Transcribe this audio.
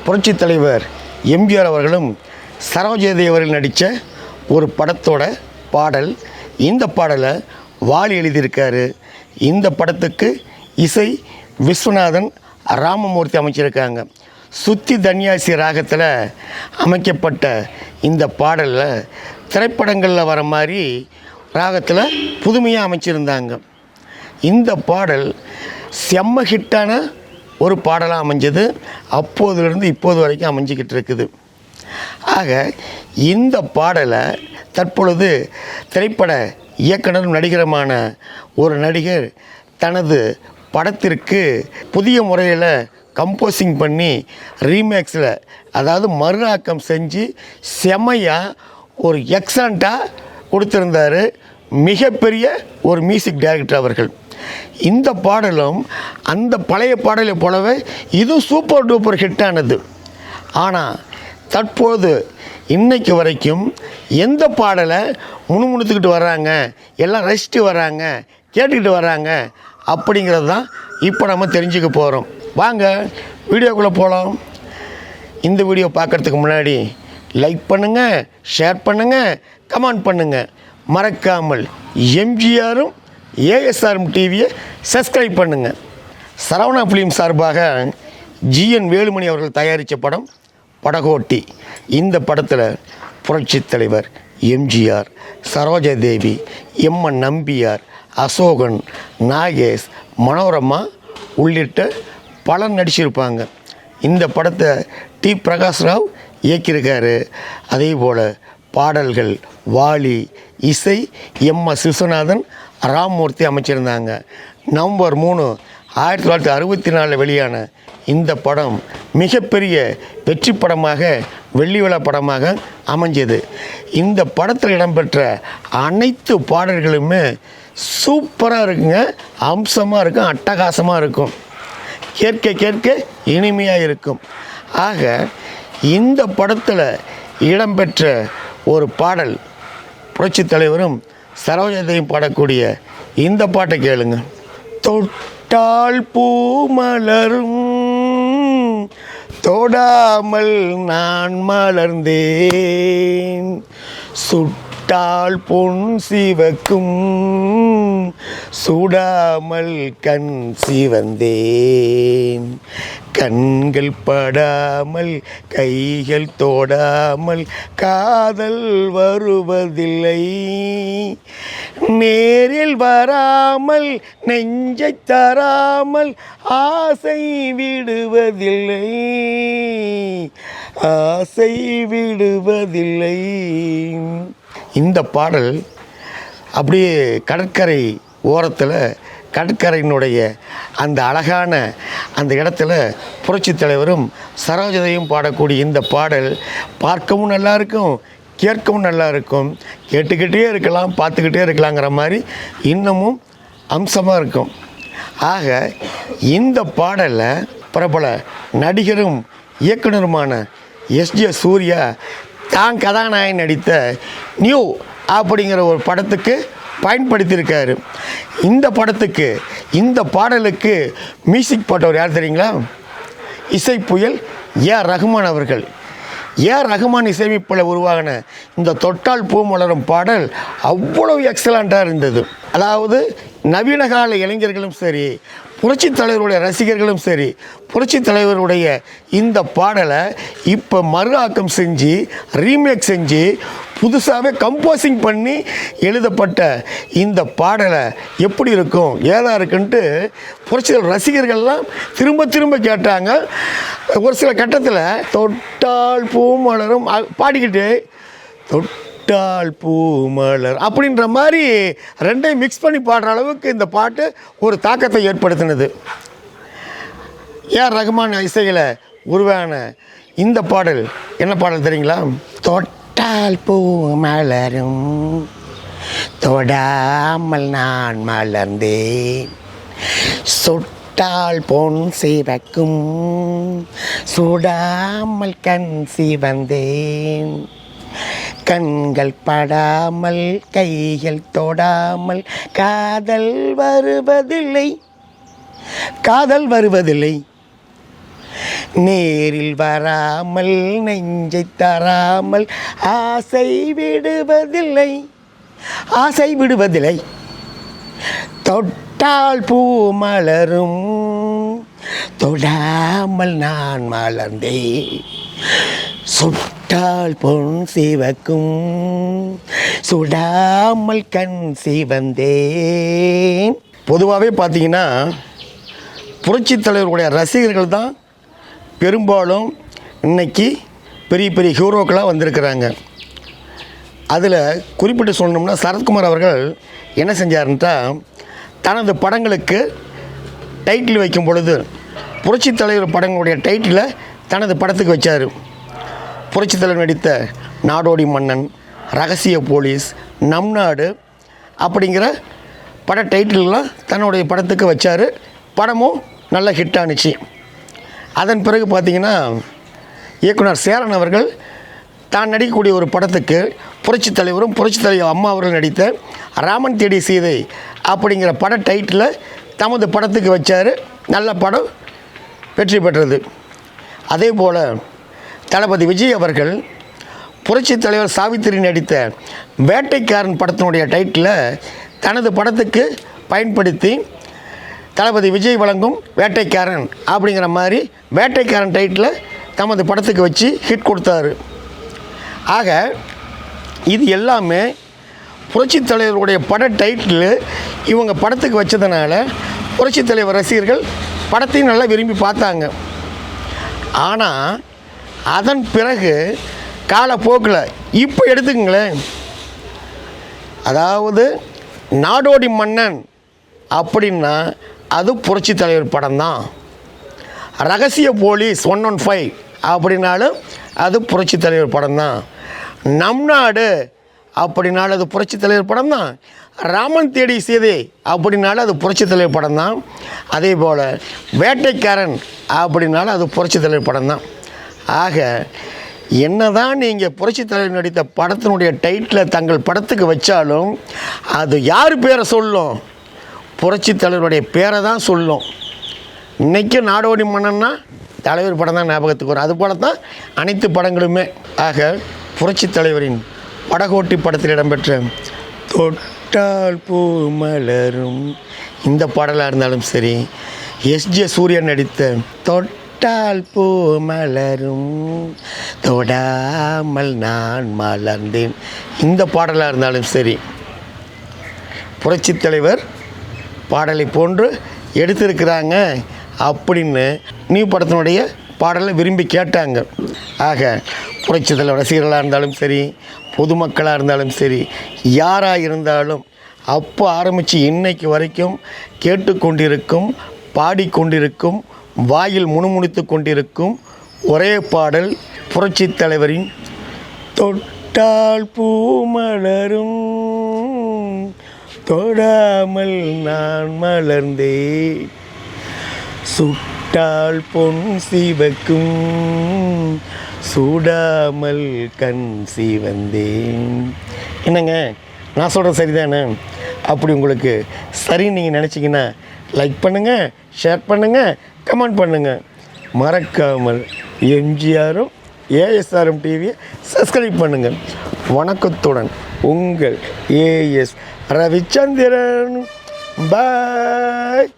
புரட்சித் தலைவர் எம்ஜிஆர் அவர்களும் சரோஜாதேவி அவர்கள் நடித்த ஒரு படத்தோட பாடல். இந்த பாடலை வாலி எழுதியிருக்காரு. இந்த படத்துக்கு இசை விஸ்வநாதன் ராமமூர்த்தி அமைச்சிருக்காங்க. சுத்தி தன்யாசி ராகத்தில் அமைக்கப்பட்ட இந்த பாடலில் திரைப்படங்களில் வர மாதிரி ராகத்தில் புதுமையாக அமைச்சிருந்தாங்க. இந்த பாடல் செம்ம ஹிட்டான ஒரு பாடலாக அமைஞ்சது. அப்போதிலிருந்து இப்போது வரைக்கும் அமைஞ்சிக்கிட்டு இருக்குது. ஆக இந்த பாடலை தற்பொழுது திரைப்பட இயக்குனரும் நடிகருமான ஒரு நடிகர் தனது படத்திற்கு புதிய முறையில் கம்போசிங் பண்ணி ரீமேக்ஸில், அதாவது மறுஆக்கம் செஞ்சு செம்மையாக ஒரு எக்ஸலண்ட்டாக கொடுத்துருந்தார் மிகப்பெரிய ஒரு மியூசிக் டைரக்டர் அவர்கள். இந்த பாடலும் அந்த பழைய பாடலை போலவே இதுவும் சூப்பர் டூப்பர் ஹிட்டானது. ஆனால் தற்போது இன்னைக்கு வரைக்கும் எந்த பாடலை முணுமுணுத்துக்கிட்டு வர்றாங்க, எல்லாம் ரசித்து வர்றாங்க, கேட்டுக்கிட்டு வர்றாங்க அப்படிங்கிறது தான் இப்போ நம்ம தெரிஞ்சுக்க போகிறோம். வாங்க வீடியோக்குள்ளே போகலாம். இந்த வீடியோ பார்க்குறதுக்கு முன்னாடி லைக் பண்ணுங்கள், ஷேர் பண்ணுங்கள், கமெண்ட் பண்ணுங்கள். மறக்காமல் எம்ஜிஆரும் ஏஎஸ்ஆரும் டிவியை சப்ஸ்கிரைப் பண்ணுங்கள். சரவணா ஃபிலிம் சார்பாக ஜிஎன் வேலுமணி அவர்கள் தயாரித்த படம் படகோட்டி. இந்த படத்தில் புரட்சித் தலைவர் எம்ஜிஆர், சரோஜாதேவி, எம்என் நம்பியார், அசோகன், நாகேஷ், மனோரமா உள்ளிட்ட பலர் நடிச்சிருப்பாங்க. இந்த படத்தை டி பிரகாஷ் ராவ் இயக்கியிருக்காரு. அதே போல் பாடல்கள் வாலி, இசை எம்எஸ் விஸ்வநாதன், ராமமூர்த்தி அமைச்சிருந்தாங்க. நவம்பர் 3, 1964 வெளியான இந்த படம் மிகப்பெரிய வெற்றி படமாக, வெள்ளி விழா படமாக அமைஞ்சது. இந்த படத்தில் இடம்பெற்ற அனைத்து பாடல்களுமே சூப்பராக இருக்குங்க. அம்சமாக இருக்கும், அட்டகாசமாக இருக்கும், கேட்க கேட்க இனிமையாக இருக்கும். ஆக இந்த படத்தில் இடம்பெற்ற ஒரு பாடல் புரட்சித் தலைவரும் சரோஜாதேவியும் பாடக்கூடிய இந்த பாட்டை கேளுங்க. தொட்டால் பூ மலரும், தொடாமல் நான் மலர்ந்தேன், சுட்டால் பொன் சிவக்கும், சுடாமல் கண் சிவந்தேன், கண்கள் படாமல் கைகள் தொடாமல் காதல் வருவதில்லை, நேரில் வராமல் நெஞ்சை தராமல் ஆசை விடுவதில்லை, ஆசை விடுவதில்லை. இந்த பாடல் அப்படியே கடற்கரை ஓரத்தில், கடற்கரையினுடைய அந்த அழகான அந்த இடத்துல புரட்சித் தலைவரும் சரோஜாதேவியும் பாடக்கூடிய இந்த பாடல் பார்க்கவும் நல்லா இருக்கும், கேட்கவும் நல்லா இருக்கும். கேட்டுக்கிட்டே இருக்கலாம், பார்த்துக்கிட்டே இருக்கலாங்கிற மாதிரி இன்னமும் அம்சமாக இருக்கும். ஆக இந்த பாடலில் பிரபல நடிகரும் இயக்குனருமான எஸ்ஜே சூர்யா தான் கதாநாயகன் நடித்த நியூ அப்படிங்கிற ஒரு படத்துக்கு பயன்படுத்தியிருக்காரு. இந்த படத்துக்கு, இந்த பாடலுக்கு மியூசிக் போட்டவர் யார் தெரியுங்களா? இசை புயல் ஏஆர் ரஹ்மான் அவர்கள். ஏஆர் ரஹ்மான் இசையமைப்பில் உருவாகின இந்த தொட்டால் பூ மலரும் பாடல் அவ்வளவு எக்ஸலண்ட்டாக இருந்தது. அதாவது நவீன கால இளைஞர்களும் சரி, புரட்சித் தலைவருடைய ரசிகர்களும் சரி, புரட்சித் தலைவருடைய இந்த பாடலை இப்போ மறுஆக்கம் செஞ்சு, ரீமேக் செஞ்சு, புதுசாகவே கம்போசிங் பண்ணி எழுதப்பட்ட இந்த பாடலை எப்படி இருக்கும், ஏதாக இருக்குன்ட்டு புரட்சித் ரசிகர்கள்லாம் திரும்ப திரும்ப கேட்டாங்க. ஒரு சில கட்டத்தில் தொட்டால் பூ மலரும் பாடிக்கிட்டு தொட்டால் பூ மலர் அப்படின்ற மாதிரி ரெண்டையும் மிக்ஸ் பண்ணி பாடுற அளவுக்கு இந்த பாட்டு ஒரு தாக்கத்தை ஏற்படுத்தினது. ஏஆர் ரஹ்மான் இசையில் உருவான இந்த பாடல் என்ன பாடல் தெரியுங்களா? தொட்டால் பூ மலரும், தொடாமல் நான் மலர்ந்தேன், சுட்டால் பொன் சிவக்கும், சுடாமல் கண் சிவந்தேன், கண்கள் படாமல் கைகள் தொடாமல் காதல் வருவதில்லை, காதல் வருவதில்லை, நேரில் வராமல் நெஞ்சை தராமல் ஆசை விடுவதில்லை, ஆசை விடுவதில்லை. தொட்டால் பூ மலரும், தொடாமல் நான் மலர்ந்தேன். சுட்டால் பொன் சிவக்கும், சுடாமல் கண் சிவந்தேன். பொதுவாகவே பார்த்தீங்கன்னா புரட்சித் தலைவர்களுடைய ரசிகர்கள் தான் பெரும்பாலும் இன்னைக்கு பெரிய பெரிய ஹீரோக்களாக வந்திருக்கிறாங்க. அதில் குறிப்பிட்டு சொல்லணும்னா சரத்குமார் அவர்கள் என்ன செஞ்சாருன்ட்டா, தனது படங்களுக்கு டைட்டில் வைக்கும் பொழுது புரட்சித் தலைவர் படங்களுடைய டைட்டிலை தனது படத்துக்கு வச்சார். புரட்சித் தலைவர் நடித்த நாடோடி மன்னன், ரகசிய போலீஸ், நம் நாடு அப்படிங்கிற பட டைட்டில்லாம் தன்னுடைய படத்துக்கு வச்சார். படமும் நல்ல ஹிட் ஆணுச்சு. அதன் பிறகு பார்த்திங்கன்னா இயக்குனர் சேரன் அவர்கள் தான் நடிக்கக்கூடிய ஒரு படத்துக்கு புரட்சித் தலைவரும் புரட்சித் தலைவர் அம்மா அவர்கள் நடித்த ராமன் தேடி சீதை அப்படிங்கிற பட டைட்டிலை தமது படத்துக்கு வச்சார். நல்ல படம் வெற்றி பெற்றது. அதே போல் தளபதி விஜய் அவர்கள் புரட்சித் தலைவர் சாவித்திரி நடித்த வேட்டைக்காரன் படத்தினுடைய டைட்டிலை தனது படத்துக்கு பயன்படுத்தி தளபதி விஜய் வழங்கும் வேட்டைக்காரன் அப்படிங்கிற மாதிரி வேட்டைக்காரன் டைட்டில் தமது படத்துக்கு வச்சு ஹிட் கொடுத்தாரு. ஆக இது எல்லாமே புரட்சித் தலைவருடைய பட டைட்டில் இவங்க படத்துக்கு வச்சதுனால புரட்சித் தலைவர் ரசிகர்கள் படத்தையும் நல்லா விரும்பி பார்த்தாங்க. ஆனால் அதன் பிறகு காலப்போக்கில் இப்போ எடுத்துக்கங்களேன், அதாவது நாடோடி மன்னன் அப்படின்னா அது புரட்சித் தலைவர் படம் தான். ரகசிய போலீஸ் 115 அப்படின்னாலும் அது புரட்சித் தலைவர் படம் தான். நம் நாடு அப்படின்னாலும் அது புரட்சித் தலைவர் படம் தான். ராமன் தேடி சீதை அப்படின்னாலும் அது புரட்சித் தலைவர் படம் தான். அதே போல் வேட்டைக்காரன் அப்படின்னாலும் அது புரட்சித் தலைவர் படம் தான். ஆக என்ன தான் நீங்கள் புரட்சித் தலைவர் நடித்த படத்தினுடைய டைட்டில் தங்கள் படத்துக்கு வச்சாலும் அது யார் பேரை சொல்லும்? புரட்சித் தலைவருடைய பேரை தான் சொல்லும். இன்றைக்கும் நாடோடி மன்னன்னா தலைவர் படம் தான் ஞாபகத்துக்கு வரும். அதுபோல தான் அனைத்து படங்களுமே. ஆக புரட்சித் தலைவரின் படகோட்டி படத்தில் இடம்பெற்ற தொட்டால் பூ மலரும் இந்த பாடலாக இருந்தாலும் சரி, எஸ்ஜே சூரியன் நடித்த தொட்டால் பூ மலரும் தொடாமல் நான் மலர்ந்தேன் இந்த பாடலாக இருந்தாலும் சரி, புரட்சித் தலைவர் பாடலை போன்று எடுத்திருக்கிறாங்க அப்படின்னு நியூ படத்தினுடைய பாடலை விரும்பி கேட்டாங்க. ஆக புரட்சித் தலைவர் ரசிகர்களாக இருந்தாலும் சரி, பொதுமக்களாக இருந்தாலும் சரி, யாராக இருந்தாலும் அப்போ ஆரம்பித்து இன்னைக்கு வரைக்கும் கேட்டுக்கொண்டிருக்கும், பாடிக்கொண்டிருக்கும், வாயில் முணுமுணுத்து கொண்டிருக்கும் ஒரே பாடல் புரட்சித் தலைவரின் தொட்டால் பூ மலரும் தொடாமல் நான் மலர்ந்தேன், சுட்டால் பொன் சிவக்கும், சுடாமல் கண் சிவந்தேன். என்னங்க நான் சொல்கிறது சரிதானே? அப்படி உங்களுக்கு சரின்னு நீங்கள் நினச்சிங்கன்னா லைக் பண்ணுங்கள், ஷேர் பண்ணுங்கள், கமெண்ட் பண்ணுங்கள். மறக்காமல் எம்ஜிஆரும் ஏஎஸ்ஆரும் டிவியை சப்ஸ்கிரைப் பண்ணுங்கள். வணக்கத்துடன் உங்கள் ஏஎஸ் ரவிச்சந்திரன். பாய்.